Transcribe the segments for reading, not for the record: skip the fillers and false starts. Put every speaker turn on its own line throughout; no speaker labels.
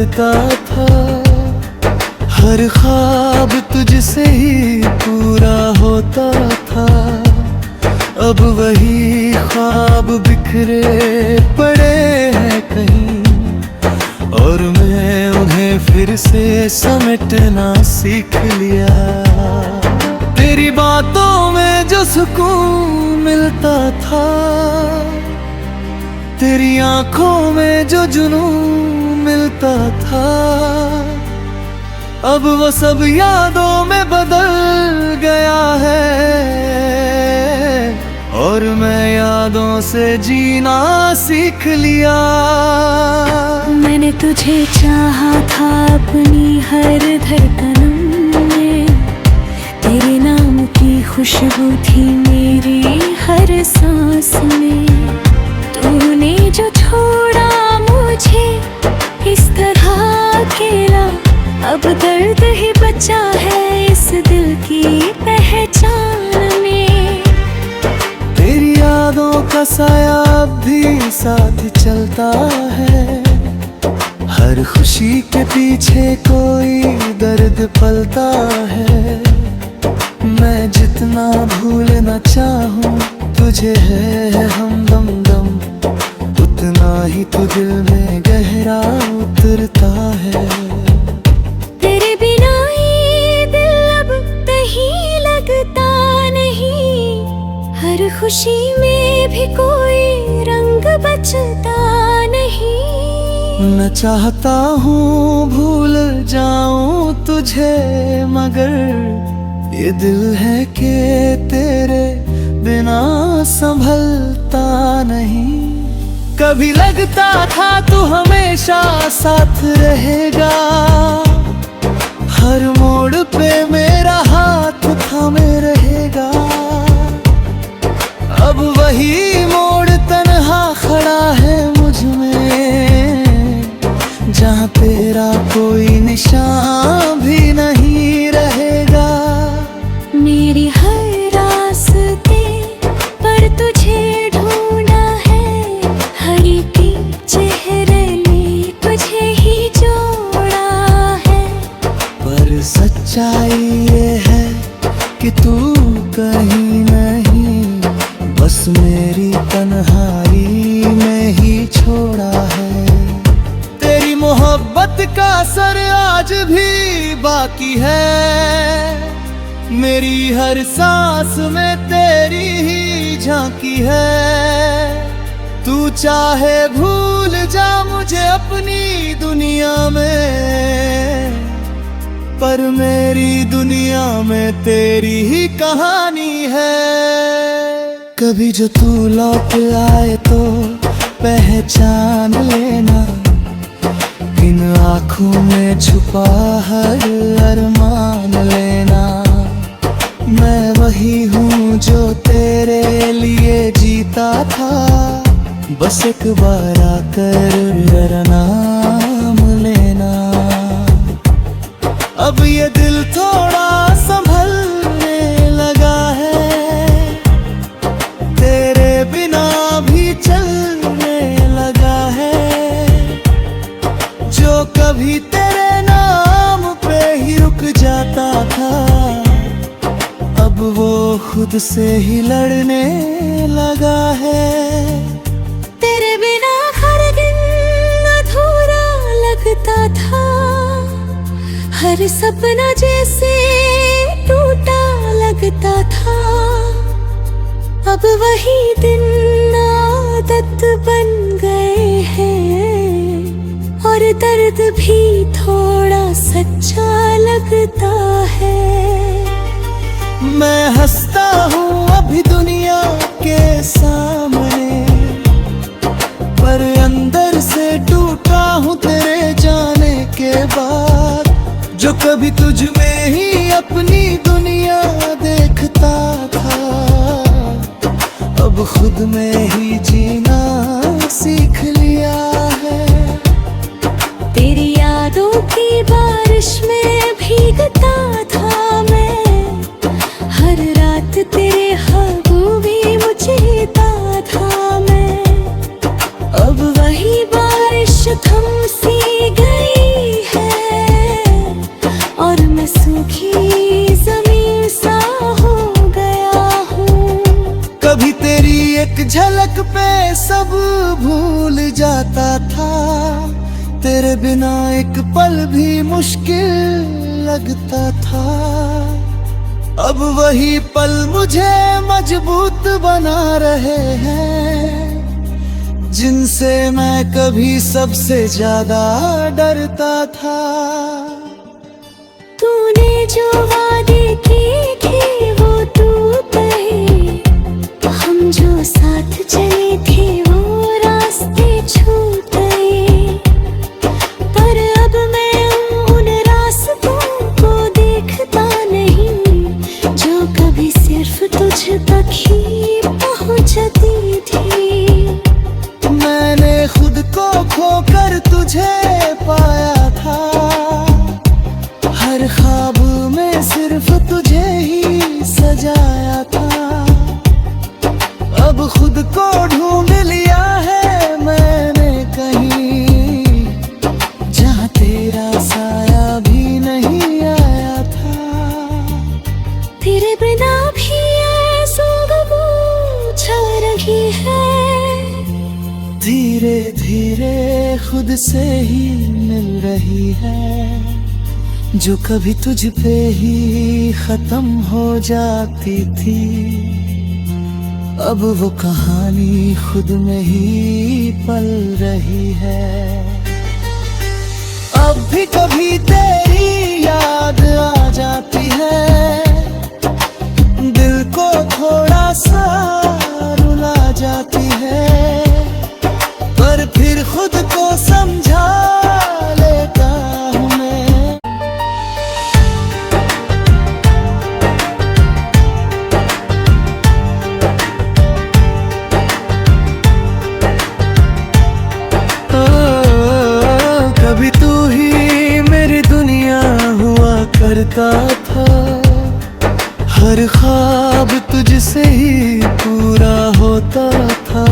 लगता था हर ख्वाब तुझसे ही पूरा होता था। अब वही ख्वाब बिखरे पड़े हैं कहीं, और मैं उन्हें फिर से समेटना सीख लिया। तेरी बातों में जो सुकून मिलता था, तेरी आंखों में जो जुनून मिलता था, अब वो सब यादों में बदल गया है। और मैं यादों से जीना सीख लिया।
मैंने तुझे चाहा था अपनी हर धड़कन में, तेरे नाम की खुशबू थी मेरी हर सांस में। तूने जो छोड़ा मुझे इस तरह अकेला, अब दर्द ही बचा है इस दिल की पहचान में।
तेरी यादों का साया अब भी साथ चलता है, हर खुशी के पीछे कोई दर्द पलता है। मैं जितना भूलना चाहूँ तुझे है हमदम दम, उतना ही तू दिल में गहरा उतरता है।
तेरे बिना ये दिल अब कहीं लगता नहीं, हर खुशी में भी कोई रंग बचता नहीं।
न चाहता हूँ भूल जाऊं तुझे, मगर ये दिल है कि तेरे बिना संभलता नहीं। कभी लगता था तू हमेशा साथ रहेगा, हर मोड़ पे मेरा हाथ थामे रहेगा। अब वही मोड़ तन्हा खड़ा है मुझ में, जहाँ तेरा कोई निशान भी नहीं रहेगा।
मेरी हर रास्ते पर तुझे ढूंढा है, हर एक चेहरे ने तुझे ही जोड़ा है।
पर सच्चाई ये है कि तू कहीं नहीं, बस मेरी तन्हाई में ही छोड़ा है। तेरी मोहब्बत का असर आज भी बाकी है, मेरी हर सांस में तेरी ही झांकी है। तू चाहे भूल जा मुझे अपनी दुनिया में, पर मेरी दुनिया में तेरी ही कहानी है। कभी जो तू लौट आए तो पहचान लेना, इन आँखों में छुपा हर अरमान लेना। मैं वही हूँ जो तेरे लिए जीता था, बस एक बार आकर मेरा नाम लेना। अब ये दिल थोड़ा संभलने लगा है, तेरे बिना भी चलने लगा है। जो कभी तेरे नाम पे ही रुक जाता था, अब वो खुद से ही लड़ने लगा है।
तेरे बिना हर दिन अधूरा लगता था, हर सपना जैसे टूटा लगता था। अब वही दिन आदत बन गए हैं, और दर्द भी थोड़ा सच्चा लगता है।
मैं हंसता हूँ अभी दुनिया के सामने, पर अंदर से टूटा हूँ तेरे जाने के बाद। जो कभी तुझ में ही अपनी दुनिया देखता था, अब खुद में ही जीना सीख लिया है।
तेरी यादों की बारिश में भीगता था मैं, हर रात तेरे ख्वाबों में मुझेता था मैं। अब वही बारिश थम सी गई
सब भूल जाता था, तेरे बिना एक पल भी मुश्किल लगता था। अब वही पल मुझे मजबूत बना रहे हैं, जिनसे मैं कभी सबसे ज्यादा डरता था।
तूने जो वादे किए थे वो तू कहे, हम जो साथ चले थे वो रास्ते छूट गए। पर अब मैं उन रास्तों को देखता नहीं, जो कभी सिर्फ तुझ तक ही पहुंचती थी।
मैंने खुद को खोकर तुझे पाया था, हर ख्वाब में सिर्फ तुझे ही सजाया था। अब खुद को ढूंढ लिया है मैंने कहीं, जहाँ तेरा साया भी नहीं आया था।
तेरे बिना भी ऐसा छा रही है,
धीरे धीरे खुद से ही मिल रही है, जो कभी तुझ पे ही खत्म हो जाती थी। अब वो कहानी खुद में ही पल रही है। अब भी कभी तेरी याद आ जाती है, दिल को थोड़ा सा रुला जाती है, पर फिर खुद को समझा लेता हूँ मैं। कभी तू ही मेरी दुनिया हुआ करता था, हर ख्वाब तुझसे ही पूरा होता था।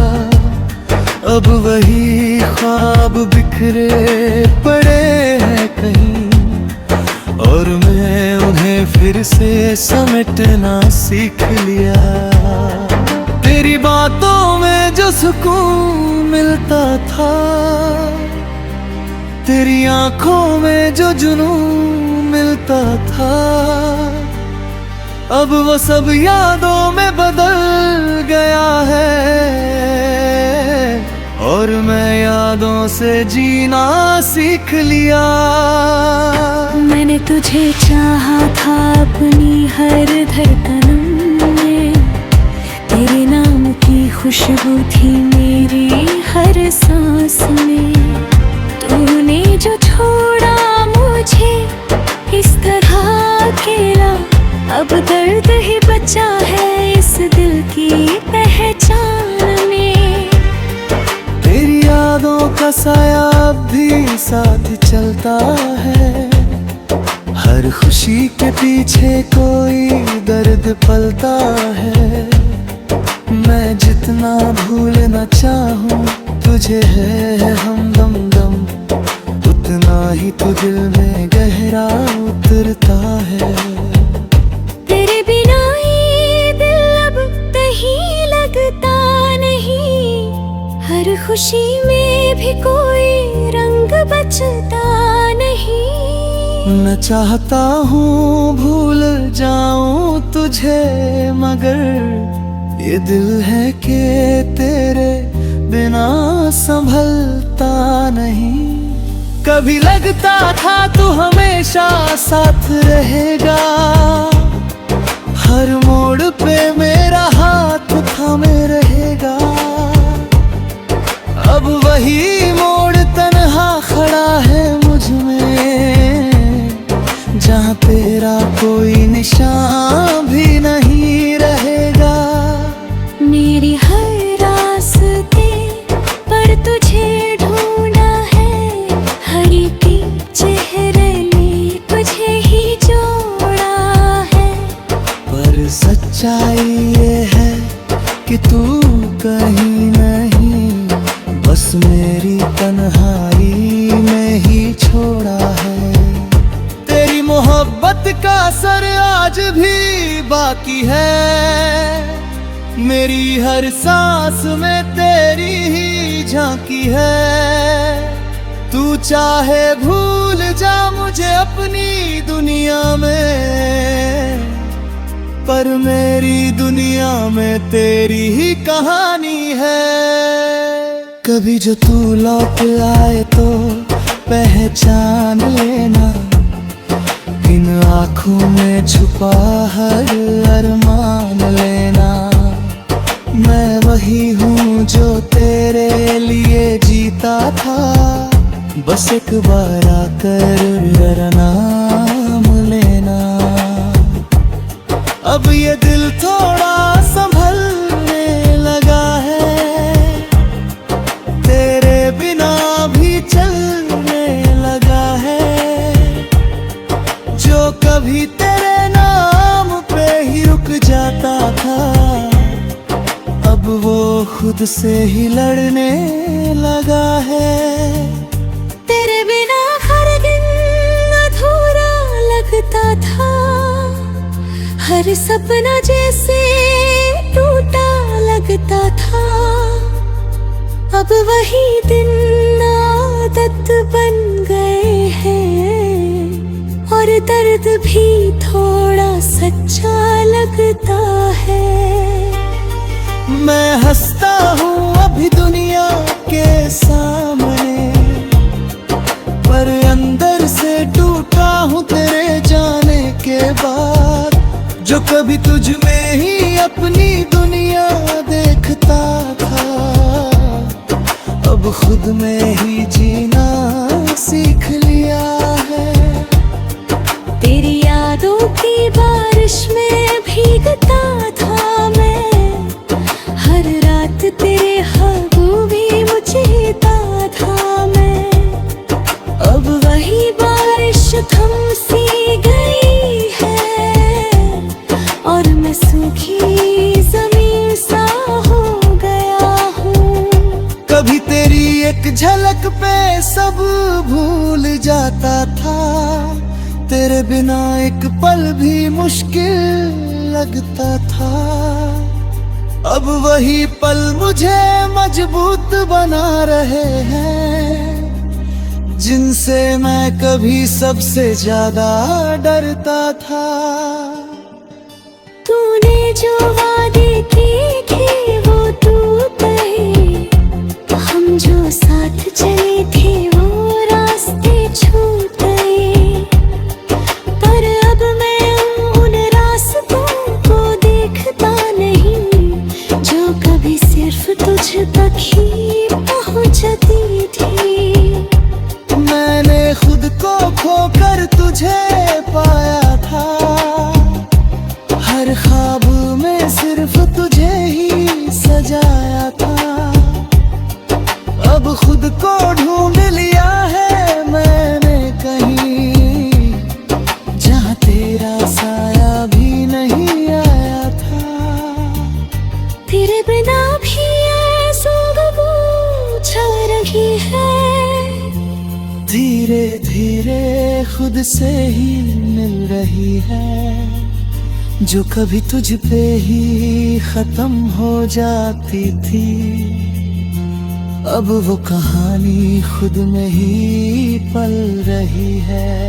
अब वही ख्वाब बिखरे पड़े हैं कहीं, और मैं उन्हें फिर से समेटना सीख लिया। तेरी बातों में जो सुकून मिलता था, तेरी आंखों में जो जुनून मिलता था, अब वो सब यादों में बदल गया है, और मैं यादों से जीना सीख लिया।
मैंने तुझे चाहा था अपनी हर धड़कन में, तेरे नाम की खुशबू थी मेरी हर सांस में। तूने जो छोड़ा मुझे इस तरह अकेला, अब दर्द ही बचा है इस दिल की पहचान में।
तेरी यादों का साया अब भी साथ चलता है, हर खुशी के पीछे कोई दर्द पलता है। मैं जितना भूलना चाहूँ तुझे है हमदम दम, उतना ही तो दिल में गहरा उतरता है।
तेरे बिना ये दिल अब कहीं लगता नहीं, हर खुशी में भी कोई रंग बचता नहीं।
न चाहता हूँ भूल जाऊं तुझे, मगर ये दिल है कि तेरे बिना संभलता नहीं। कभी लगता था तू हमेशा साथ रहेगा, हर मोड़ पे मेरा हाथ थामे रहेगा। अब वही मोड़ तन्हा खड़ा है मुझ में, जहाँ तेरा कोई निशान भी नहीं रहेगा।
मेरी हर रास्ते पर तुझे ढूंढा है, हर एक चेहरे ने तुझे ही जोड़ा है।
पर सच्चाई ये है कि तू कहीं नहीं, बस मेरी तन्हाई में ही छोड़ा है। तेरी मोहब्बत का असर आज भी बाकी है, मेरी हर सांस में तेरी ही झांकी है। तू चाहे भूल जा मुझे अपनी दुनिया में, पर मेरी दुनिया में तेरी ही कहानी है। कभी जो तू लौट आए तो पहचान लेना, इन आँखों में छुपा हर अरमान लेना। मैं वही हूँ जो तेरे लिए जीता था, बस एक बार आकर मेरा नाम लेना। अब ये दिल थोड़ा संभलने लगा है, तेरे बिना भी चलने लगा है। जो कभी तेरे नाम पे ही रुक जाता था, अब वो खुद से ही लड़ने लगा है।
तेरे बिना हर दिन अधूरा लगता था, हर सपना जैसे टूटा लगता था। अब वही दिन आदत बन गए हैं, और दर्द भी थोड़ा सच्चा लगता है।
मैं हंसता हूँ अभी दुनिया के सामने, पर अंदर से टूटा हूँ तेरे जाने के बाद। जो कभी तुझ में ही अपनी दुनिया देखता था, अब खुद में ही जीना सीख लिया है।
तेरी यादों की बारिश में भीगता था मैं, हर रात तेरे ख्वाबों में मुझेता था मैं। अब वही बारिश थम सी गई है, और मैं सूखी जमीन सा हो गया हूँ।
कभी तेरी एक झलक पे सब भूल जाता था, तेरे बिना एक पल भी मुश्किल लगता था। अब वही पल मुझे मजबूत बना रहे हैं, जिनसे मैं कभी सबसे ज्यादा डरता था।
तूने जो वादे किए थे वो टूट गए, हम जो साथ चले थे वो रास्ते छूट गए। पर अब मैं उन रास्तों को देखता नहीं, जो कभी सिर्फ तुझ तक ही पहुंचती थी।
मैंने खुद को खोकर तुझे पाया था, हर ख्वाब में सिर्फ तुझे ही सजाया था। अब खुद को ढूंढ लिया है मैंने कहीं, जहाँ तेरा साया भी नहीं आया था।
तेरे बिना भी ऐसा छा रही है,
धीरे धीरे खुद से ही मिल रही है। जो कभी तुझ पे ही खत्म हो जाती थी, अब वो कहानी खुद में ही पल रही है।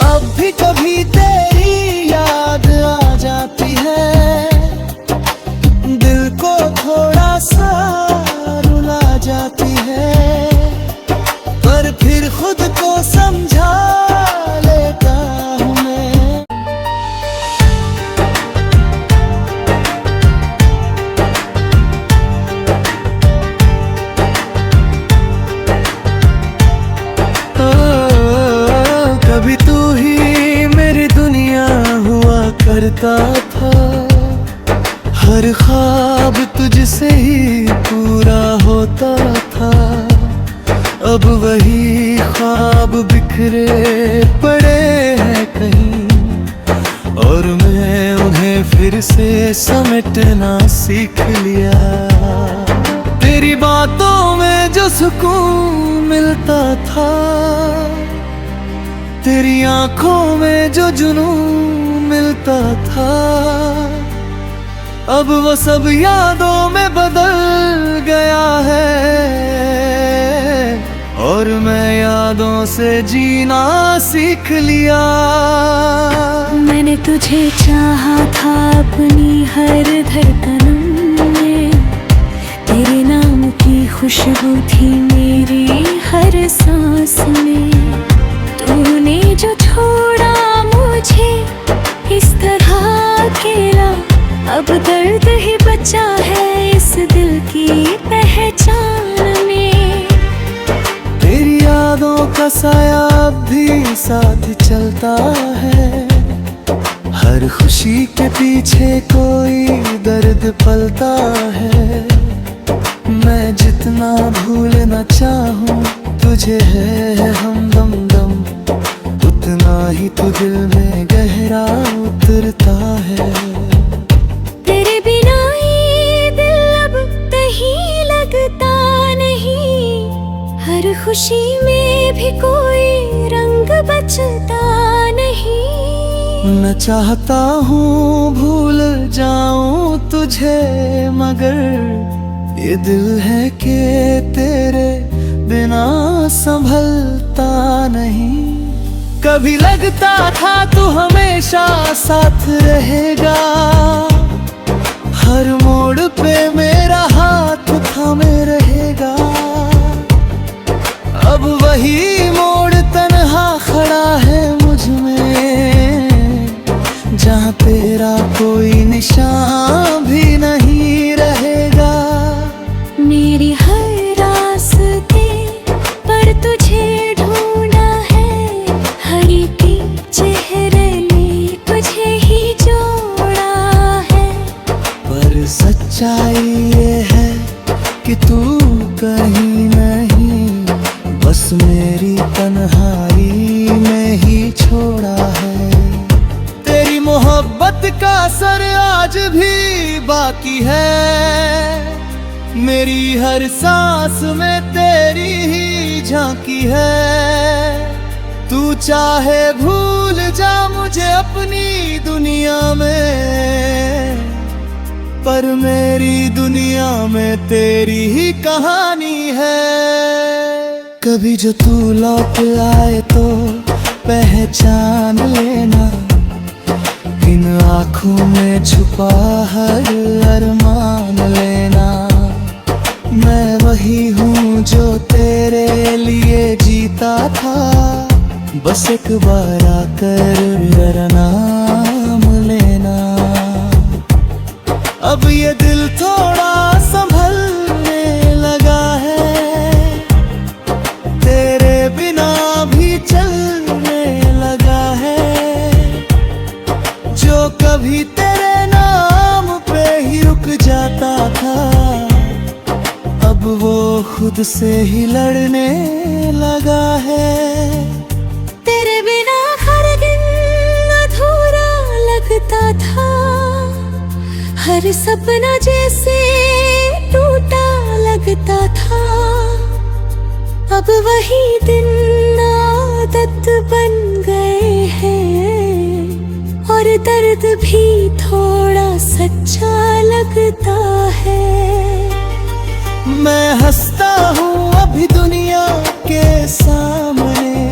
अब भी कभी तेरी याद आ जाती है, दिल को थोड़ा सा रुला जाती है, पर फिर खुद को समझा लेता हूँ मैं। कभी तू ही मेरी दुनिया हुआ करता था, हर ख्वाब तुझसे ही पूरा होता था। अब वही ख्वाब बिखरे पड़े हैं कहीं, और मैं उन्हें फिर से समेटना सीख लिया। तेरी बातों में जो सुकून मिलता था, तेरी आंखों में जो जुनून मिलता था, अब वो सब यादों में बदल गया है, और मैं यादों से जीना सीख लिया।
मैंने तुझे चाहा था अपनी हर धड़कन में, तेरे नाम की खुशबू थी मेरी हर सांस में। तूने जो छोड़ा मुझे इस तरह अकेला, अब दर्द ही बचा है इस दिल की पहचान में।
तेरी यादों का साया अब भी साथ चलता है, हर खुशी के पीछे कोई दर्द पलता है। मैं जितना भूलना चाहूँ तुझे है हमदम दम, उतना ही तू दिल में गहरा उतरता है।
तेरे बिना ये दिल अब कहीं लगता नहीं, हर खुशी में भी कोई रंग बचता नहीं।
मैं चाहता हूँ भूल जाऊं तुझे, मगर ये दिल है कि तेरे बिना संभलता नहीं। कभी लगता था तू हमेशा साथ रहेगा, हर मोड़ पे मेरा हाथ थामे रहेगा। अब वही मोड़ तन्हा खड़ा है मुझ में, जहाँ तेरा कोई निशान भी नहीं रहेगा।
मेरी हर रास्ते पर तुझे ढूंढा है, हर एक चेहरे ने तुझे ही जोड़ा है।
पर सच्चाई ये है कि तू कहीं नहीं, बस मेरी तन्हाई में ही छोड़ा है। तेरी मोहब्बत का असर आज भी बाकी है, मेरी हर सांस में तेरी ही झांकी है। तू चाहे भूल जा मुझे अपनी दुनिया में, पर मेरी दुनिया में तेरी ही कहानी है। कभी जो तू लौट आए तो पहचान लेना, इन आँखों में छुपा हर अरमान लेना। मैं वही हूँ जो तेरे लिए जीता था, बस एक बार आकर मेरा नाम लेना। अब ये दिल थोड़ा संभलने लगा है, तेरे बिना भी चलने लगा है। जो कभी तेरे नाम पे ही रुक जाता था, अब वो खुद से ही लड़ने लगा है।
तेरे बिना हर दिन अधूरा लगता था, हर सपना जैसे टूटा लगता था। अब वही दिन आदत बन गए हैं, और दर्द भी थोड़ा सच्चा लगता है।
मैं हंसता हूँ अभी दुनिया के सामने,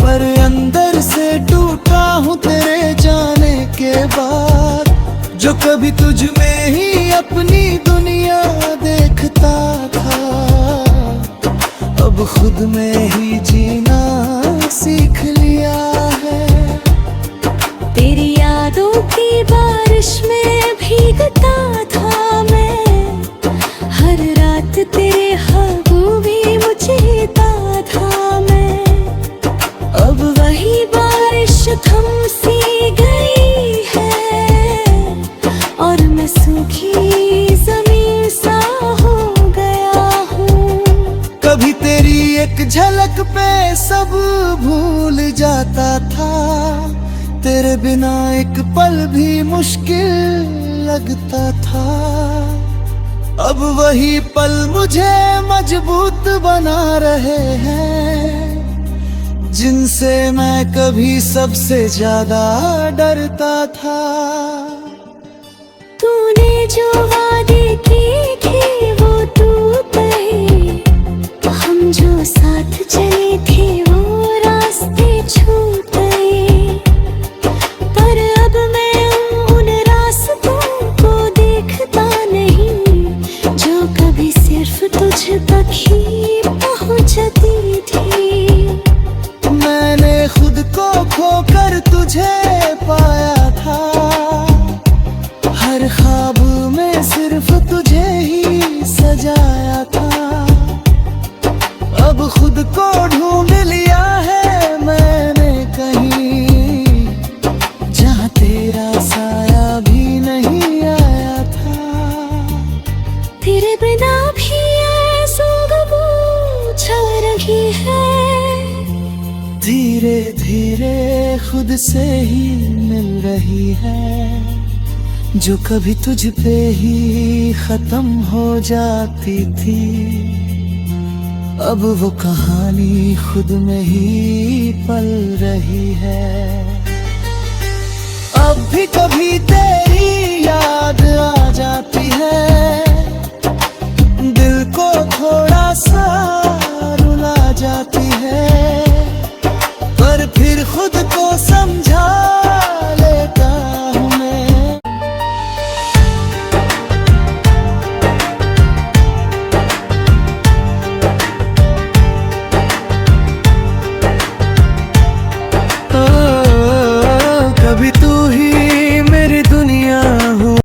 पर अंदर से टूटा हूँ तेरे जाने के बाद। जो कभी तुझ में ही अपनी दुनिया देखता था, अब खुद में ही जीना सीख लिया है।
तेरी यादों की बारिश में भीगता था मैं, हर रात तेरे ख्वाबों में मुझेता था मैं। अब वही बारिश थम सी गई है, और मैं सूखी जमीन सा हो गया हूँ।
कभी तेरी एक झलक पे सब भूल जाता था, तेरे बिना एक पल भी मुश्किल लगता था। अब वही पल मुझे मजबूत बना रहे हैं, जिनसे मैं कभी सबसे ज्यादा डरता था।
जो वादे किए थे वो टूट गए, हम जो साथ चले थे वो रास्ते छूट गए। पर अब मैं उन रास्तों को देखता नहीं जो कभी सिर्फ तुझ तक ही पहुंचती थी।
मैंने खुद को खोकर तुझे पाया था, हर ख्वाब में सिर्फ तुझे ही सजाया था। अब खुद को ढूंढ लिया है मैंने कहीं, जहाँ तेरा साया भी नहीं आया था।
तेरे बिना भी ऐसा छा रही है,
धीरे धीरे खुद से ही मिल रही है, जो कभी तुझ पे ही खत्म हो जाती थी। अब वो कहानी खुद में ही पल रही है। अब भी कभी तेरी याद आ जाती है, दिल को थोड़ा सा रुला जाती है, पर फिर खुद को समझा लेता हूँ मैं। कभी तू